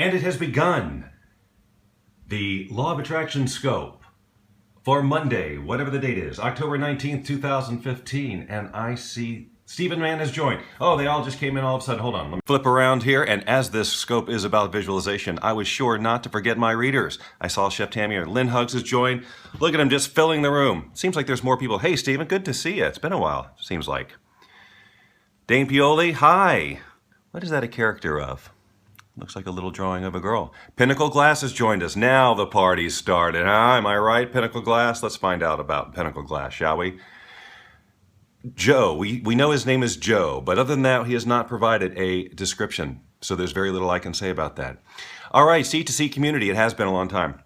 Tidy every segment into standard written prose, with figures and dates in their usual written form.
And it has begun. The Law of Attraction Scope for Monday, whatever the date is, October 19th, 2015. And I see Stephen Mann has joined. Oh, they all just came in all of a sudden. Hold on, let me flip around here. And as this scope is about visualization, I was sure not to forget my readers. I saw Chef Tammy or Lynn Huggs has joined. Look at him just filling the room. Seems like there's more people. Hey, Stephen, good to see you. It's been a while, seems like. Dane Pioli, hi. What is that a character of? Looks like a little drawing of a girl. Pinnacle Glass has joined us. Now the party's started. Am I right, Pinnacle Glass? Let's find out about Pinnacle Glass, shall we? Joe. We know his name is Joe, but other than that, he has not provided a description. So there's very little I can say about that. All right, C2C community. It has been a long time.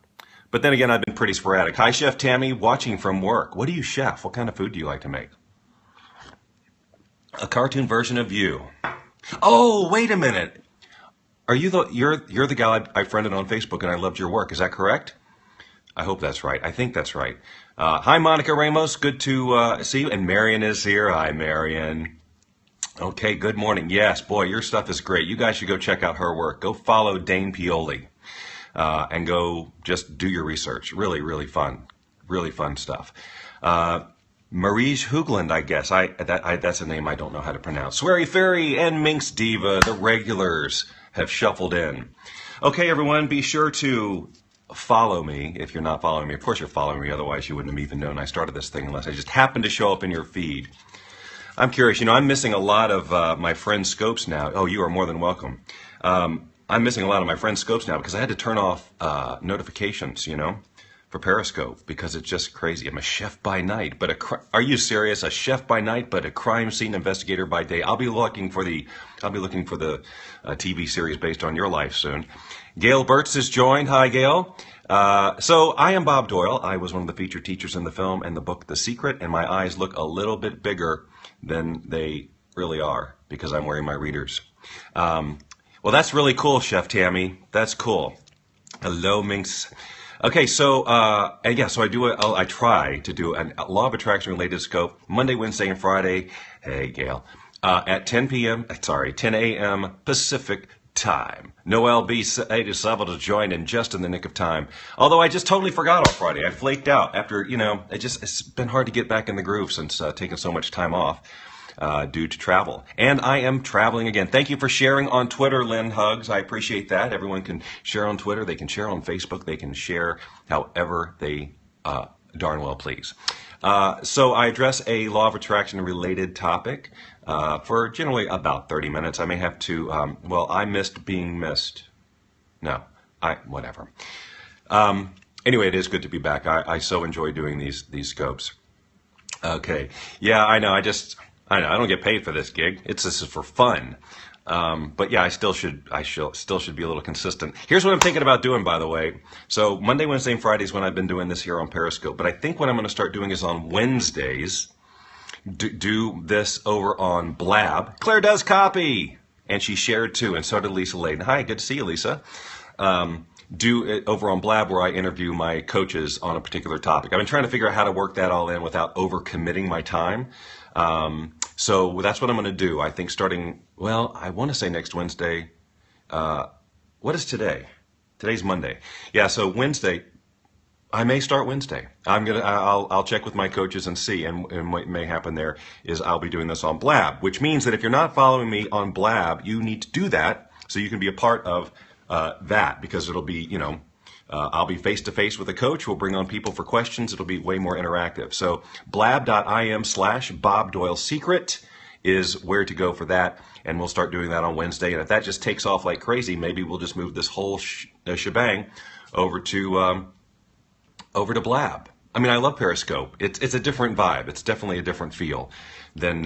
But then again, I've been pretty sporadic. Hi, Chef Tammy, watching from work. What do you chef? What kind of food do you like to make? A cartoon version of you. Oh, wait a minute. Are you you're the guy I friended on Facebook and I loved your work. Is that correct? I hope that's right. I think that's right. Hi, Monica Ramos. Good to see you. And Marion is here. Hi, Marion. Okay, good morning. Yes, boy, your stuff is great. You guys should go check out her work. Go follow Dane Pioli and go just do your research. Really, really fun. Really fun stuff. Marie Hoogland, I guess. That's a name I don't know how to pronounce. Sweary Fairy and Minx Diva, the regulars, have shuffled in. Okay, everyone, be sure to follow me. If you're not following me, of course you're following me, otherwise you wouldn't have even known I started this thing unless I just happened to show up in your feed. I'm curious, I'm missing a lot of my friends' scopes now. Oh, you are more than welcome. I'm missing a lot of my friends' scopes now because I had to turn off notifications, for Periscope because it's just crazy. I'm a chef by night, but are you serious? A chef by night, but a crime scene investigator by day. I'll be looking for the TV series based on your life soon. Gail Burtz has joined. Hi, Gail. So I am Bob Doyle. I was one of the featured teachers in the film and the book The Secret, and my eyes look a little bit bigger than they really are because I'm wearing my readers. Well, that's really cool, Chef Tammy. That's cool. Hello, Minx. Okay, so so I try to do a law of attraction related scope Monday, Wednesday, and Friday. Hey, Gail, at 10 a.m. Pacific time. Noel B87 to join in just in the nick of time. Although I just totally forgot on Friday. I flaked out after it's been hard to get back in the groove since taking so much time off. Due to travel. And I am traveling again. Thank you for sharing on Twitter, Lynn Huggs. I appreciate that. Everyone can share on Twitter. They can share on Facebook. They can share however they darn well please. So I address a law of attraction related topic for generally about 30 minutes. I may have to, I missed being missed. No, whatever. Anyway, it is good to be back. I so enjoy doing these scopes. Okay. Yeah, I know. I don't get paid for this gig. This is for fun. But yeah, I still should be a little consistent. Here's what I'm thinking about doing, by the way. So Monday, Wednesday, and Friday is when I've been doing this here on Periscope. But I think what I'm going to start doing is on Wednesdays, do this over on Blab. Claire does copy. And she shared too. And so did Lisa Layden. Hi, good to see you, Lisa. Do it over on Blab where I interview my coaches on a particular topic. I've been trying to figure out how to work that all in without overcommitting my time. So that's what I'm going to do. I think starting, I want to say next Wednesday. What is today? Today's Monday. Yeah, so Wednesday, I may start Wednesday. I'll check with my coaches and see. And what may happen there is I'll be doing this on Blab, which means that if you're not following me on Blab, you need to do that so you can be a part of that because it'll be, I'll be face-to-face with a coach. We'll bring on people for questions. It'll be way more interactive. So blab.im/Bob Doyle Secret is where to go for that. And we'll start doing that on Wednesday. And if that just takes off like crazy, maybe we'll just move this whole shebang over to Blab. I mean, I love Periscope. It's a different vibe. It's definitely a different feel than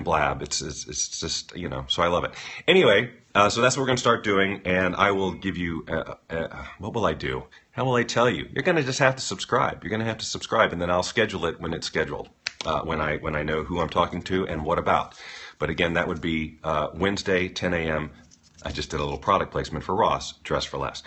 Blab. It's just, so I love it. Anyway, so that's what we're going to start doing, and I will give you, what will I do? How will I tell you? You're going to just have to subscribe. You're going to have to subscribe, and then I'll schedule it when it's scheduled, when I know who I'm talking to and what about. But again, that would be Wednesday, 10 a.m. I just did a little product placement for Ross, Dress for Less.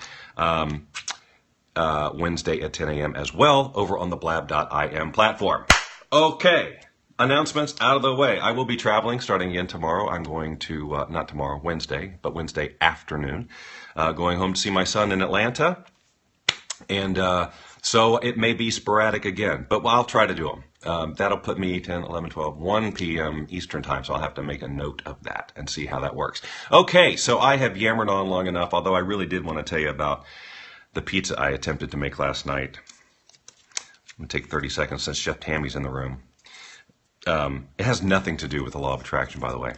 Wednesday at 10 a.m. as well over on the blab.im platform. Okay, announcements out of the way. I will be traveling starting again tomorrow. I'm going to, not tomorrow, Wednesday, but Wednesday afternoon, going home to see my son in Atlanta. And so it may be sporadic again, but I'll try to do them. That'll put me 10, 11, 12, 1 p.m. Eastern time, so I'll have to make a note of that and see how that works. Okay, so I have yammered on long enough, although I really did want to tell you about the pizza I attempted to make last night. I'm going to take 30 seconds since Chef Tammy's in the room. It has nothing to do with the law of attraction, by the way.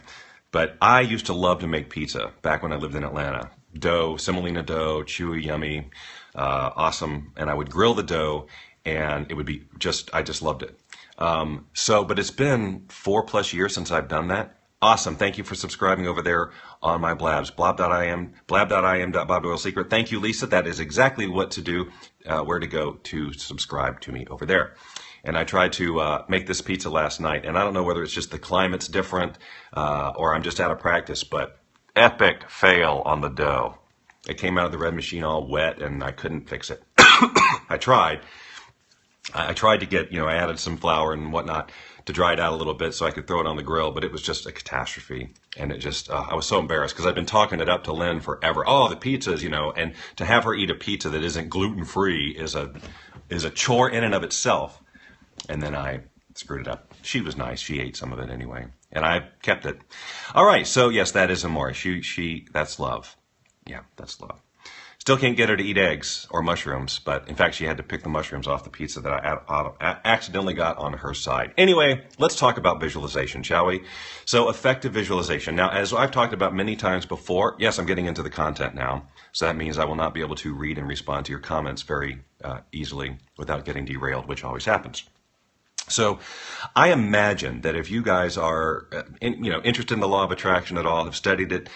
But I used to love to make pizza back when I lived in Atlanta. Dough, semolina dough, chewy, yummy, awesome. And I would grill the dough, and it would be I just loved it. But it's been 4+ years since I've done that. Awesome. Thank you for subscribing over there on my blabs. blab.im.bobdoylesecret. Thank you, Lisa. That is exactly what to do, where to go to subscribe to me over there. And I tried to make this pizza last night, and I don't know whether it's just the climate's different or I'm just out of practice, but epic fail on the dough. It came out of the red machine all wet, and I couldn't fix it. I tried to get, I added some flour and whatnot to dry it out a little bit so I could throw it on the grill, but it was just a catastrophe. And it just, I was so embarrassed because I've been talking it up to Lynn forever. Oh, the pizzas, and to have her eat a pizza that isn't gluten-free is a chore in and of itself. And then I screwed it up. She was nice. She ate some of it anyway. And I kept it. All right. So, yes, that is Amore. That's love. Yeah, that's love. Still can't get her to eat eggs or mushrooms, but in fact, she had to pick the mushrooms off the pizza that I accidentally got on her side. Anyway, let's talk about visualization, shall we? So, effective visualization. Now, as I've talked about many times before, yes, I'm getting into the content now. So that means I will not be able to read and respond to your comments very easily without getting derailed, which always happens. So I imagine that if you guys are interested in the law of attraction at all, have studied it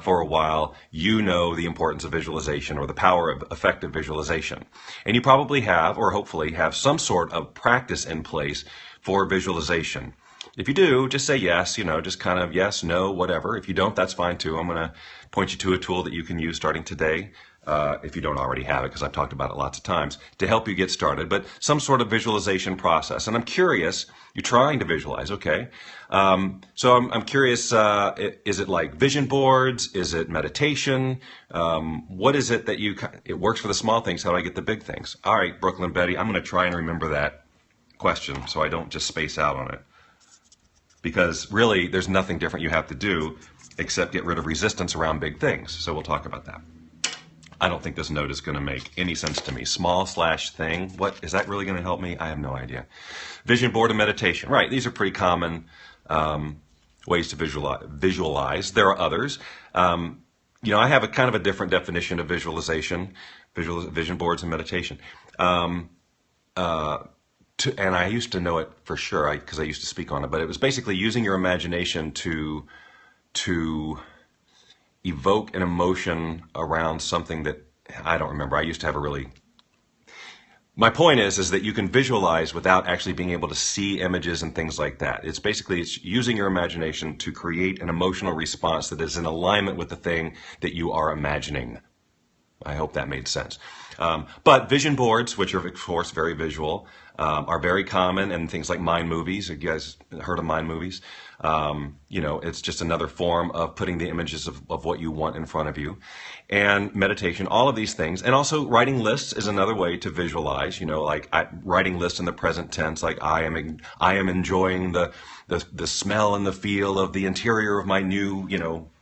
for a while, you know the importance of visualization or the power of effective visualization. And you probably have, or hopefully have, some sort of practice in place for visualization. If you do, just say yes, just kind of yes, no, whatever. If you don't, that's fine too. I'm going to point you to a tool that you can use starting today. If you don't already have it, because I've talked about it lots of times, to help you get started, but some sort of visualization process. And I'm curious, you're trying to visualize, okay? So I'm curious, is it like vision boards? Is it meditation? What is it that it works for the small things, how do I get the big things? All right, Brooklyn Betty, I'm going to try and remember that question so I don't just space out on it. Because really, there's nothing different you have to do except get rid of resistance around big things. So we'll talk about that. I don't think this note is going to make any sense to me. Small/thing. What is that really going to help me? I have no idea. Vision board and meditation. Right. These are pretty common ways to visualize. There are others. I have a kind of a different definition of visualization, vision boards and meditation. And I used to know it for sure because I used to speak on it. But it was basically using your imagination to evoke an emotion around something that I don't remember. I used to have my point is that you can visualize without actually being able to see images and things like that. It's using your imagination to create an emotional response that is in alignment with the thing that you are imagining. I hope that made sense. But vision boards, which are of course very visual, are very common in things like mind movies. Have you guys heard of mind movies? It's just another form of putting the images of what you want in front of you. And meditation, all of these things. And also writing lists is another way to visualize, writing lists in the present tense, like I am enjoying the smell and the feel of the interior of my new,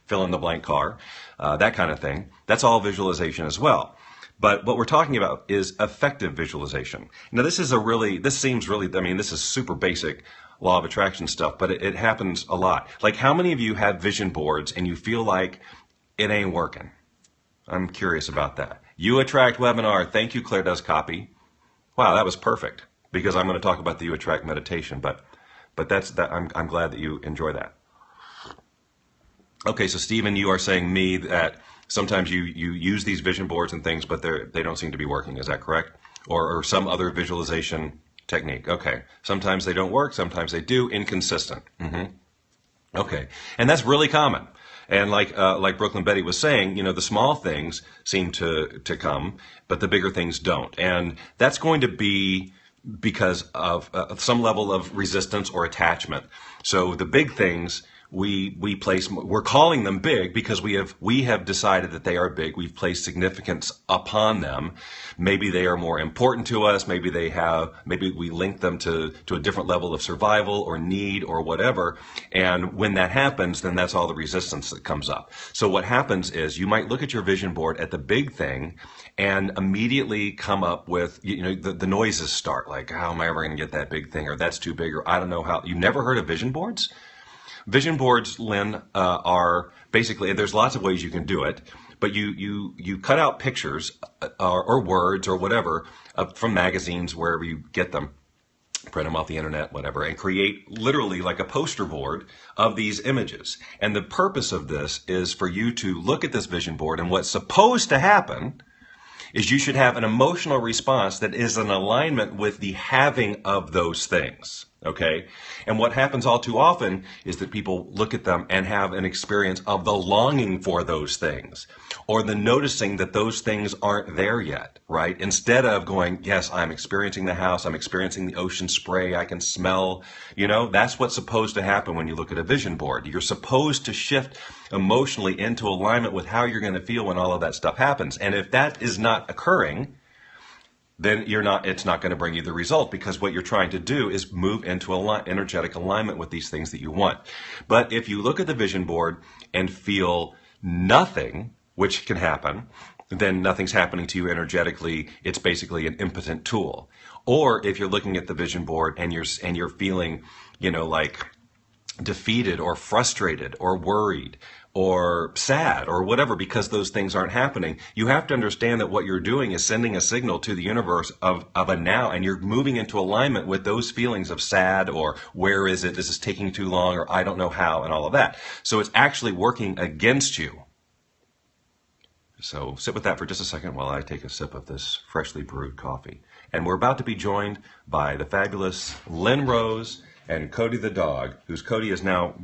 fill in the blank car, that kind of thing. That's all visualization as well. But what we're talking about is effective visualization. Now, this is super basic law of attraction stuff, but it happens a lot. Like, how many of you have vision boards and you feel like it ain't working? I'm curious about that. You Attract webinar. Thank you, Claire Does Copy. Wow, that was perfect because I'm going to talk about the You Attract meditation, but that's that. I'm glad that you enjoy that. Okay, so Stephen, you are saying me that sometimes you use these vision boards and things, but they don't seem to be working. Is that correct? Or some other visualization technique? Okay. Sometimes they don't work. Sometimes they do. Inconsistent. Okay. And that's really common. And like Brooklyn Betty was saying, the small things seem to come, but the bigger things don't. And that's going to be because of some level of resistance or attachment. So the big things we place, we're calling them big because we have decided that they are big. We've placed significance upon them. Maybe they are more important to us. Maybe we link them to a different level of survival or need or whatever. And when that happens, then that's all the resistance that comes up. So what happens is you might look at your vision board at the big thing and immediately come up with, the noises start like, how am I ever going to get that big thing? Or that's too big, or I don't know how. You've never heard of vision boards? Vision boards, Lynn, are basically, there's lots of ways you can do it, but you cut out pictures or words or whatever from magazines, wherever you get them, print them off the internet, whatever, and create literally like a poster board of these images. And the purpose of this is for you to look at this vision board, and what's supposed to happen is you should have an emotional response that is in alignment with the having of those things. Okay? And what happens all too often is that people look at them and have an experience of the longing for those things, or the noticing that those things aren't there yet, right? Instead of going, yes, I'm experiencing the house, I'm experiencing the ocean spray, I can smell, that's what's supposed to happen when you look at a vision board. You're supposed to shift emotionally into alignment with how you're going to feel when all of that stuff happens. And if that is not occurring, then it's not going to bring you the result, because what you're trying to do is move into energetic alignment with these things that you want. But if you look at the vision board and feel nothing, which can happen, then nothing's happening to you energetically. It's basically an impotent tool. Or if you're looking at the vision board and you're feeling, like defeated or frustrated or worried or sad or whatever, because those things aren't happening, you have to understand that what you're doing is sending a signal to the universe of a now, and you're moving into alignment with those feelings of sad, or where is it, this is taking too long, or I don't know how, and all of that. So it's actually working against you. So sit with that for just a second while I take a sip of this freshly brewed coffee. And we're about to be joined by the fabulous Lynn Rose and Cody the dog, whose Cody is now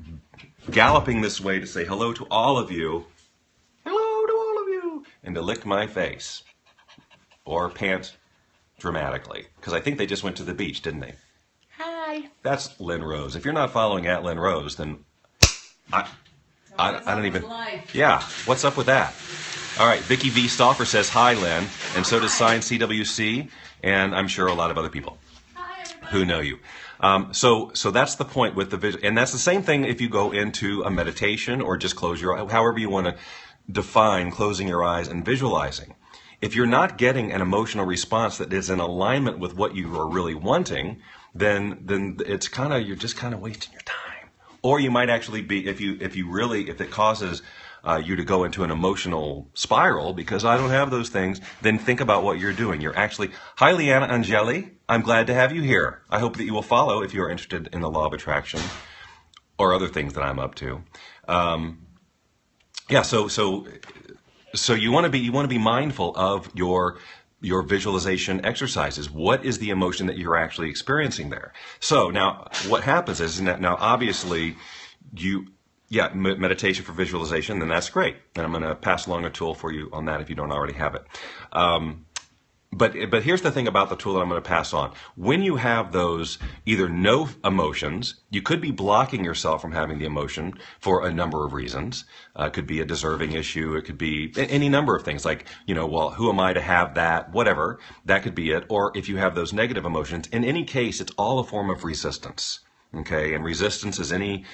galloping this way to say hello to all of you. Hello to all of you. And to lick my face. Or pant dramatically. Because I think they just went to the beach, didn't they? Hi. That's Lynn Rose. If you're not following at Lynn Rose, then I don't even... Yeah, what's up with that? All right, Vicky V. Stauffer says hi, Lynn. And so does Sign CWC. And I'm sure a lot of other people who know you. So that's the point with the vision. And that's the same thing if you go into a meditation or just close your eyes, however you want to define closing your eyes and visualizing. If you're not getting an emotional response that is in alignment with what you are really wanting, then it's you're just kind of wasting your time. Or you might actually be, if it causes you to go into an emotional spiral because I don't have those things, then think about what you're doing. You're actually, hi Leanna Angeli, I'm glad to have you here. I hope that you will follow if you're interested in the law of attraction or other things that I'm up to. So you want to be mindful of your visualization exercises. What is the emotion that you're actually experiencing there? So now what happens is that now obviously meditation for visualization, then that's great. And I'm going to pass along a tool for you on that if you don't already have it. But here's the thing about the tool that I'm going to pass on. When you have those either no emotions, you could be blocking yourself from having the emotion for a number of reasons. It could be a deserving issue. It could be any number of things like, well, who am I to have that? Whatever. That could be it. Or if you have those negative emotions, in any case, it's all a form of resistance. Okay. And resistance is any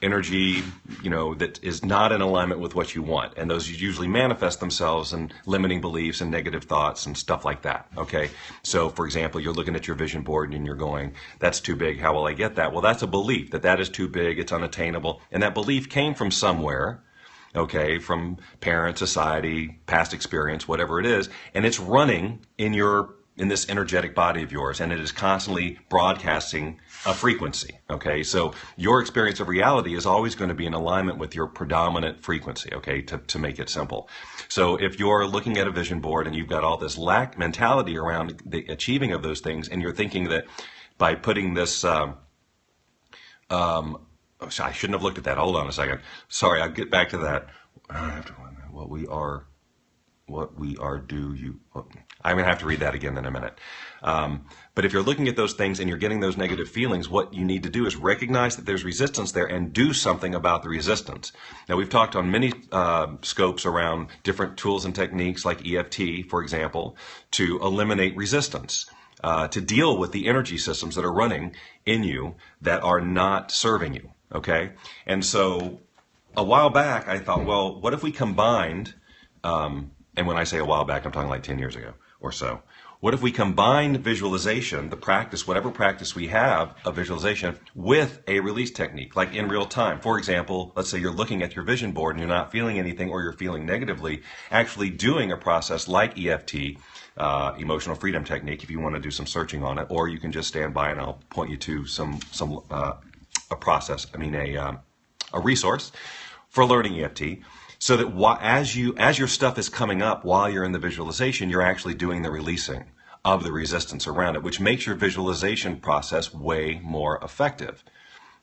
energy, that is not in alignment with what you want. And those usually manifest themselves in limiting beliefs and negative thoughts and stuff like that. Okay. So for example, you're looking at your vision board and you're going, that's too big. How will I get that? Well, that's a belief that is too big. It's unattainable. And that belief came from somewhere. Okay. From parents, society, past experience, whatever it is. And it's running in this energetic body of yours, and it is constantly broadcasting a frequency, okay? So your experience of reality is always going to be in alignment with your predominant frequency, okay, to make it simple. So if you're looking at a vision board and you've got all this lack mentality around the achieving of those things, and you're thinking that by putting this, I shouldn't have looked at that. Hold on a second. Sorry, I'll get back to that. I have to what we are what we are due you. I'm going to have to read that again in a minute. But if you're looking at those things and you're getting those negative feelings, what you need to do is recognize that there's resistance there and do something about the resistance. Now, we've talked on many scopes around different tools and techniques like EFT, for example, to eliminate resistance, to deal with the energy systems that are running in you that are not serving you, okay? And so a while back, I thought, well, what if we combined, and when I say a while back, I'm talking like 10 years ago or so. What if we combined visualization, the practice, whatever practice we have of visualization, with a release technique, like in real time? For example, let's say you're looking at your vision board and you're not feeling anything or you're feeling negatively, actually doing a process like EFT, emotional freedom technique, if you want to do some searching on it, or you can just stand by and I'll point you to a process, a resource for learning EFT. So that as your stuff is coming up while you're in the visualization, you're actually doing the releasing of the resistance around it, which makes your visualization process way more effective.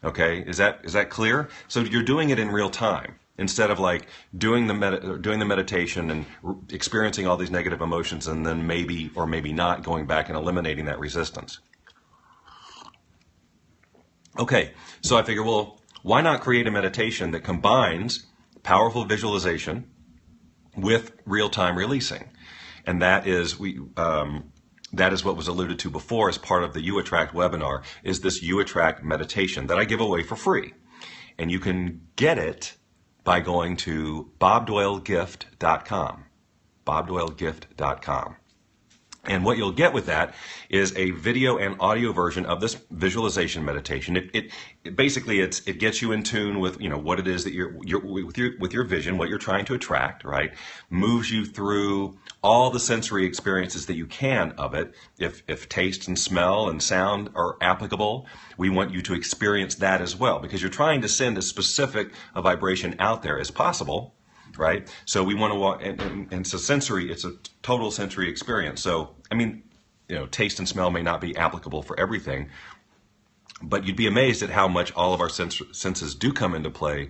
Okay, is that clear? So you're doing it in real time instead of like doing the meditation and experiencing all these negative emotions and then maybe or maybe not going back and eliminating that resistance. Okay, so I figure, well, why not create a meditation that combines powerful visualization with real-time releasing? And that is what was alluded to before as part of the You Attract webinar, is this You Attract meditation that I give away for free. And you can get it by going to bobdoylegift.com, bobdoylegift.com. And what you'll get with that is a video and audio version of this visualization meditation. It basically it gets you in tune with what it is that you're with your vision, what you're trying to attract, right? Moves you through all the sensory experiences that you can of it. If taste and smell and sound are applicable, we want you to experience that as well, because you're trying to send as specific a vibration out there as possible. Right? So we want to walk, and so sensory, it's a total sensory experience. So, taste and smell may not be applicable for everything, but you'd be amazed at how much all of our senses do come into play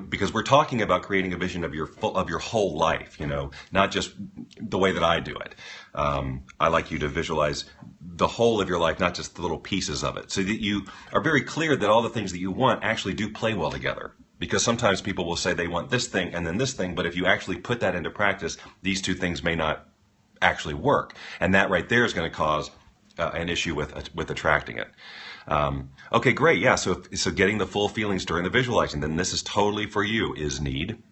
because we're talking about creating a vision of your whole life, not just the way that I do it. I like you to visualize the whole of your life, not just the little pieces of it, so that you are very clear that all the things that you want actually do play well together. Because sometimes people will say they want this thing and then this thing, but if you actually put that into practice, these two things may not actually work. And that right there is going to cause an issue with attracting it. Okay, great. Yeah, so getting the full feelings during the visualizing, then this is totally for you, is need.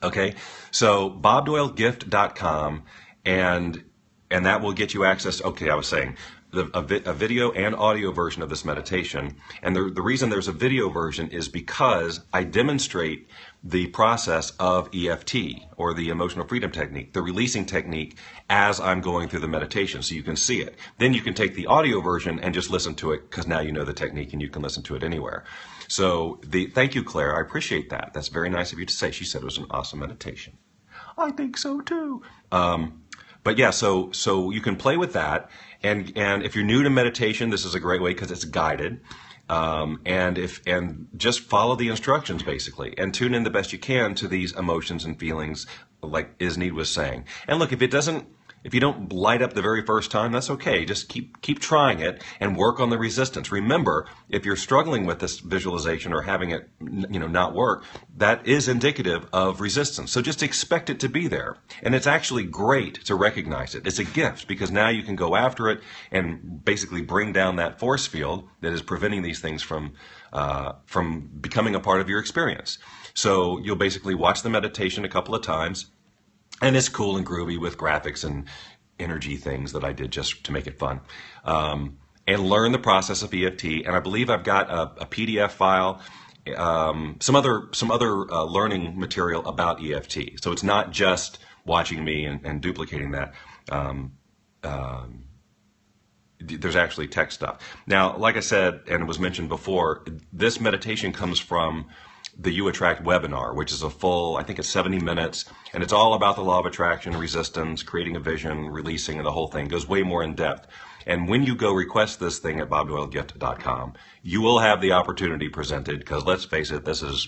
Okay, so bobdoylegift.com, and that will get you access. Okay, I was saying, a video and audio version of this meditation. And the reason there's a video version is because I demonstrate the process of EFT, or the emotional freedom technique, the releasing technique, as I'm going through the meditation, so you can see it. Then you can take the audio version and just listen to it, because now you know the technique and you can listen to it anywhere. So thank you, Claire. I appreciate that. That's very nice of you to say. She said it was an awesome meditation. I think so too. But yeah, so you can play with that, and if you're new to meditation, this is a great way because it's guided, and just follow the instructions basically, and tune in the best you can to these emotions and feelings, like Isney was saying. And look, if you don't light up the very first time, that's okay. Just keep trying it and work on the resistance. Remember, if you're struggling with this visualization or having it, not work, that is indicative of resistance. So just expect it to be there. And it's actually great to recognize it. It's a gift, because now you can go after it and basically bring down that force field that is preventing these things from becoming a part of your experience. So you'll basically watch the meditation a couple of times. And it's cool and groovy with graphics and energy things that I did just to make it fun. And learn the process of EFT. And I believe I've got a PDF file, some other learning material about EFT. So it's not just watching me and duplicating that. There's actually text stuff. Now, like I said, and it was mentioned before, this meditation comes from the You Attract webinar, which is a full, I think it's 70 minutes, and it's all about the law of attraction, resistance, creating a vision, releasing, and the whole thing. It goes way more in depth. And when you go request this thing at bobdoylegift.com, you will have the opportunity presented, because let's face it, this is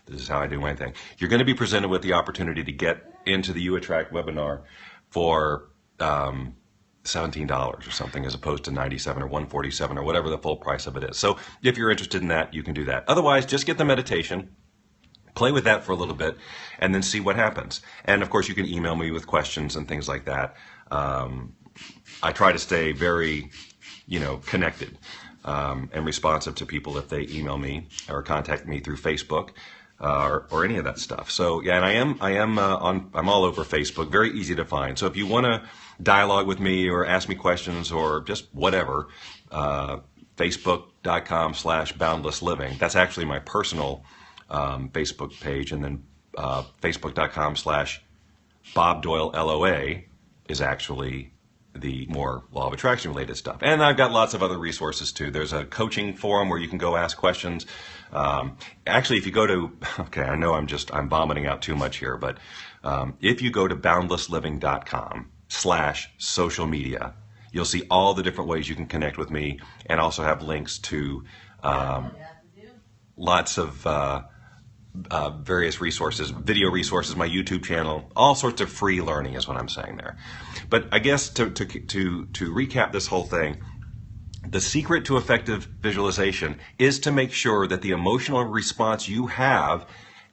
This is how I do my thing. You're going to be presented with the opportunity to get into the You Attract webinar for $17 or something, as opposed to $97 or $147 or whatever the full price of it is. So if you're interested in that, you can do that. Otherwise, just get the meditation, play with that for a little bit, and then see what happens. And of course, you can email me with questions and things like that. I try to stay very, connected and responsive to people if they email me or contact me through Facebook. Or any of that stuff. So yeah, and I'm all over Facebook, very easy to find. So if you want to dialogue with me or ask me questions or just whatever, Facebook.com/boundlessliving. That's actually my personal Facebook page, and then Facebook.com/Bob Doyle LOA is actually the more law of attraction related stuff. And I've got lots of other resources too. There's a coaching forum where you can go ask questions. Actually, if you go to, okay, I know I'm vomiting out too much here, but if you go to boundlessliving.com/social media, you'll see all the different ways you can connect with me, and also have links to lots of various resources, video resources, my YouTube channel, all sorts of free learning is what I'm saying there. But I guess to recap this whole thing, the secret to effective visualization is to make sure that the emotional response you have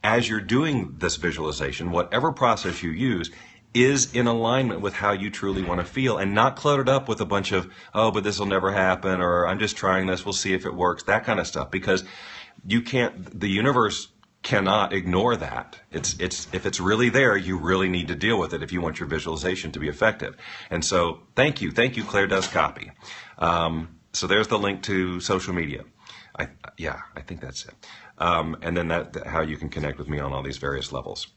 as you're doing this visualization, whatever process you use, is in alignment with how you truly want to feel, and not cluttered up with a bunch of, oh, but this will never happen, or I'm just trying this, we'll see if it works, that kind of stuff. Because you can't, the universe cannot ignore that. If it's really there, you really need to deal with it if you want your visualization to be effective. And so thank you, Claire does copy. So there's the link to social media. I think that's it. And then how you can connect with me on all these various levels.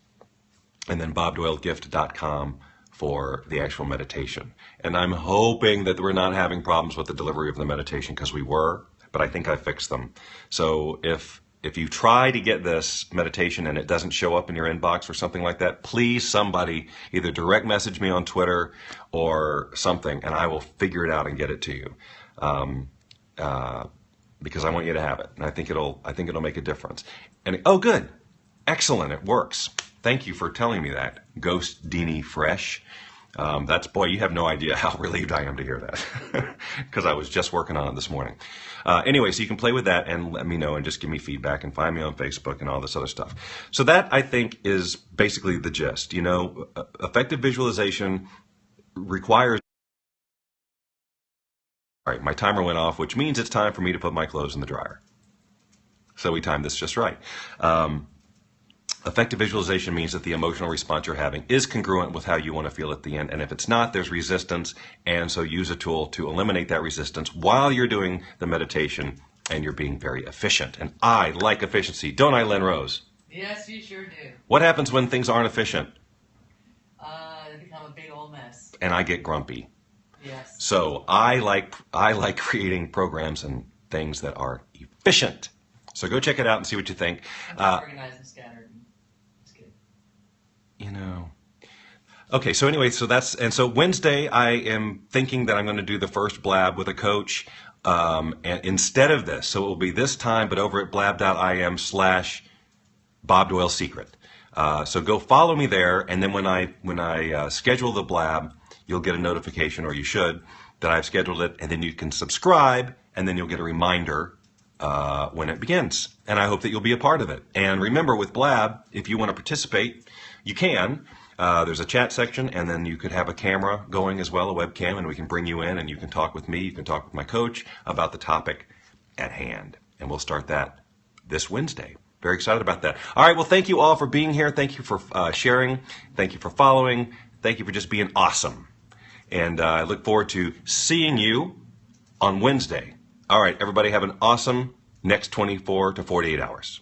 And then bobdoylegift.com for the actual meditation. And I'm hoping that we're not having problems with the delivery of the meditation, because we were, but I think I fixed them. So if you try to get this meditation and it doesn't show up in your inbox or something like that, please, somebody either direct message me on Twitter or something, and I will figure it out and get it to you. Because I want you to have it, and I think it'll make a difference. And oh, good, excellent, it works. Thank you for telling me that, Ghost Deanie Fresh. Boy, you have no idea how relieved I am to hear that, because I was just working on it this morning. Anyway, so you can play with that and let me know, and just give me feedback, and find me on Facebook and all this other stuff. So that, I think, is basically the gist. Effective visualization requires. All right, my timer went off, which means it's time for me to put my clothes in the dryer. So we timed this just right. Effective visualization means that the emotional response you're having is congruent with how you want to feel at the end. And if it's not, there's resistance. And so use a tool to eliminate that resistance while you're doing the meditation, and you're being very efficient. And I like efficiency. Don't I, Lynn Rose? Yes, you sure do. What happens when things aren't efficient? They become a big old mess. And I get grumpy. Yes. So I like creating programs and things that are efficient. So go check it out and see what you think. Organized and scattered. Okay, so anyway, so Wednesday I am thinking that I'm going to do the first blab with a coach, and instead of this. So it will be this time, but over at blab.im/Bob Doyle Secret. So go follow me there, and then when I schedule the blab, you'll get a notification, or you should, that I've scheduled it, and then you can subscribe, and then you'll get a reminder when it begins. And I hope that you'll be a part of it. And remember, with Blab, if you want to participate, you can. There's a chat section, and then you could have a camera going as well, a webcam, and we can bring you in, and you can talk with me, you can talk with my coach about the topic at hand. And we'll start that this Wednesday. Very excited about that. All right, well, thank you all for being here. Thank you for sharing. Thank you for following. Thank you for just being awesome. And I look forward to seeing you on Wednesday. All right, everybody, have an awesome next 24 to 48 hours.